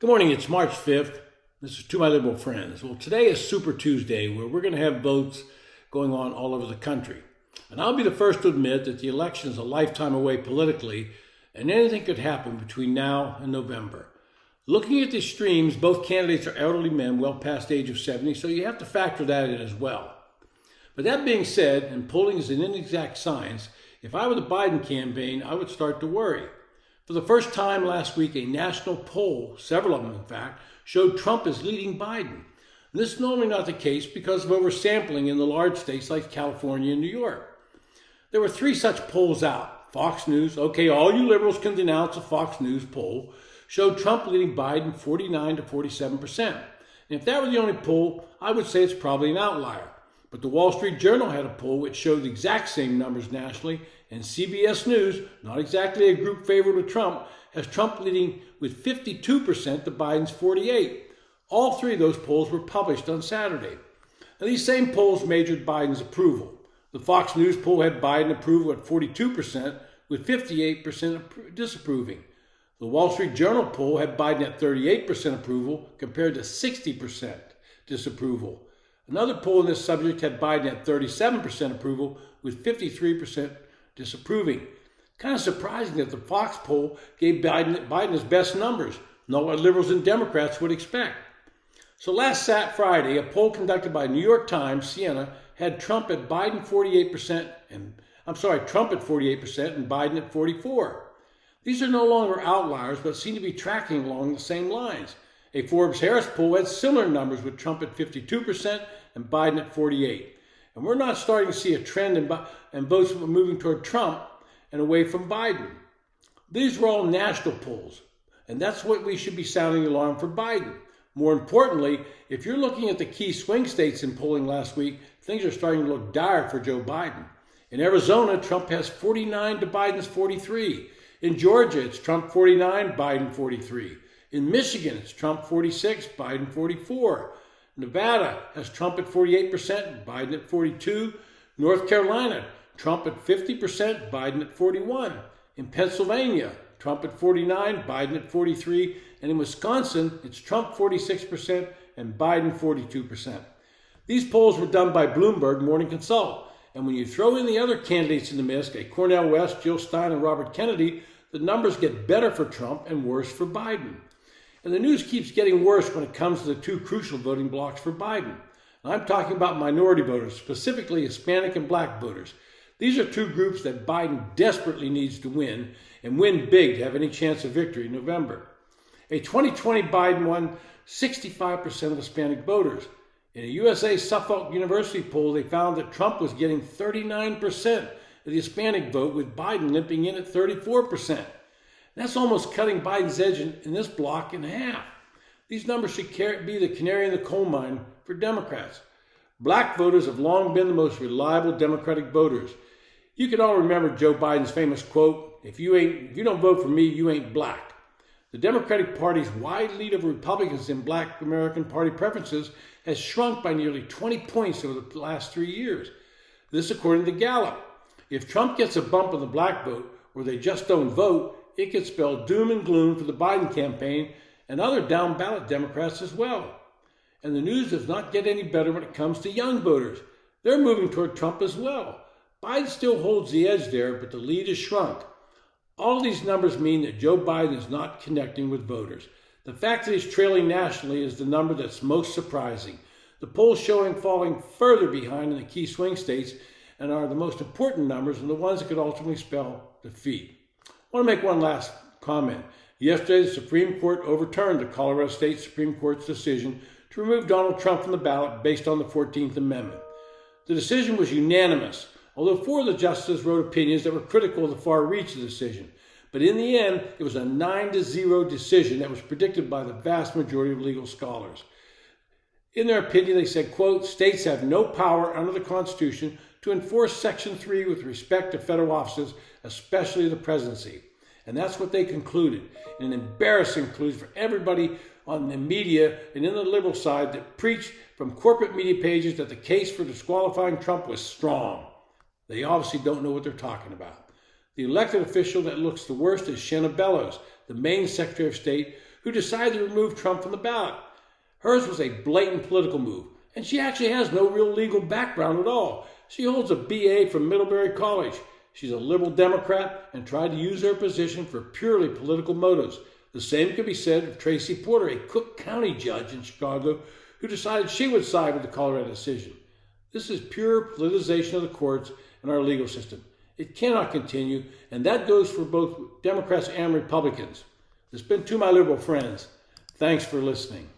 Good morning, it's March 5th. This is To My Liberal Friends. Well, today is Super Tuesday, where we're going to have votes going on all over the country. And I'll be the first to admit that the election is a lifetime away politically, and anything could happen between now and November. Looking at the streams, both candidates are elderly men well past the age of 70, so you have to factor that in as well. But that being said, and polling is an inexact science, if I were the Biden campaign, I would start to worry. For the first time last week, a national poll, several of them in fact, showed Trump as leading Biden. And this is normally not the case because of oversampling in the large states like California and New York. There were three such polls out. Fox News, okay, all you liberals can denounce a Fox News poll, showed Trump leading Biden 49 to 47%. And if that were the only poll, I would say it's probably an outlier. But the Wall Street Journal had a poll which showed the exact same numbers nationally, and CBS News, not exactly a group favorite of Trump, has Trump leading with 52% to Biden's 48%. All three of those polls were published on Saturday. Now, these same polls measured Biden's approval. The Fox News poll had Biden approval at 42%, with 58% disapproving. The Wall Street Journal poll had Biden at 38% approval compared to 60% disapproval. Another poll on this subject had Biden at 37% approval with 53% disapproving. Kind of surprising that the Fox poll gave Biden his best numbers, not what liberals and Democrats would expect. So last Friday, a poll conducted by New York Times, Siena, had Trump at 48% and Biden at 44%. These are no longer outliers, but seem to be tracking along the same lines. A Forbes-Harris poll had similar numbers with Trump at 52% and Biden at 48%. And we're not starting to see a trend in votes moving toward Trump and away from Biden. These were all national polls, and that's what we should be sounding the alarm for Biden. More importantly, if you're looking at the key swing states in polling last week, things are starting to look dire for Joe Biden. In Arizona, Trump has 49 to Biden's 43. In Georgia, it's Trump 49, Biden 43. In Michigan, it's Trump 46, Biden 44. Nevada has Trump at 48%, Biden at 42%. North Carolina, Trump at 50%, Biden at 41%. In Pennsylvania, Trump at 49%, Biden at 43%. And in Wisconsin, it's Trump 46% and Biden 42%. These polls were done by Bloomberg Morning Consult. And when you throw in the other candidates in the mix, Cornel West, Jill Stein, and Robert Kennedy, the numbers get better for Trump and worse for Biden. And the news keeps getting worse when it comes to the two crucial voting blocks for Biden. And I'm talking about minority voters, specifically Hispanic and Black voters. These are two groups that Biden desperately needs to win, and win big to have any chance of victory in November. A 2020 Biden won 65% of Hispanic voters. In a USA Suffolk University poll, they found that Trump was getting 39% of the Hispanic vote, with Biden limping in at 34%. That's almost cutting Biden's edge in this block in half. These numbers should be the canary in the coal mine for Democrats. Black voters have long been the most reliable Democratic voters. You can all remember Joe Biden's famous quote, if you don't vote for me, you ain't black. The Democratic Party's wide lead of Republicans in Black American Party preferences has shrunk by nearly 20 points over the last 3 years. This according to Gallup. If Trump gets a bump in the black vote, or they just don't vote, it could spell doom and gloom for the Biden campaign and other down-ballot Democrats as well. And the news does not get any better when it comes to young voters. They're moving toward Trump as well. Biden still holds the edge there, but the lead has shrunk. All of these numbers mean that Joe Biden is not connecting with voters. The fact that he's trailing nationally is the number that's most surprising. The polls showing falling further behind in the key swing states and are the most important numbers and the ones that could ultimately spell defeat. I want to make one last comment. Yesterday, the Supreme Court overturned the Colorado State Supreme Court's decision to remove Donald Trump from the ballot based on the 14th Amendment. The decision was unanimous, although four of the justices wrote opinions that were critical of the far reach of the decision. But in the end, it was a 9-0 decision that was predicted by the vast majority of legal scholars. In their opinion, they said, quote, states have no power under the Constitution to enforce Section 3 with respect to federal offices, especially the presidency. And that's what they concluded. An embarrassing conclusion for everybody on the media and in the liberal side that preached from corporate media pages that the case for disqualifying Trump was strong. They obviously don't know what they're talking about. The elected official that looks the worst is Shanna Bellows, the Maine Secretary of State, who decided to remove Trump from the ballot. Hers was a blatant political move, and she actually has no real legal background at all. She holds a BA from Middlebury College. She's a liberal Democrat and tried to use her position for purely political motives. The same could be said of Tracy Porter, a Cook County judge in Chicago, who decided she would side with the Colorado decision. This is pure politicization of the courts and our legal system. It cannot continue, and that goes for both Democrats and Republicans. This has been To My Liberal Friends. Thanks for listening.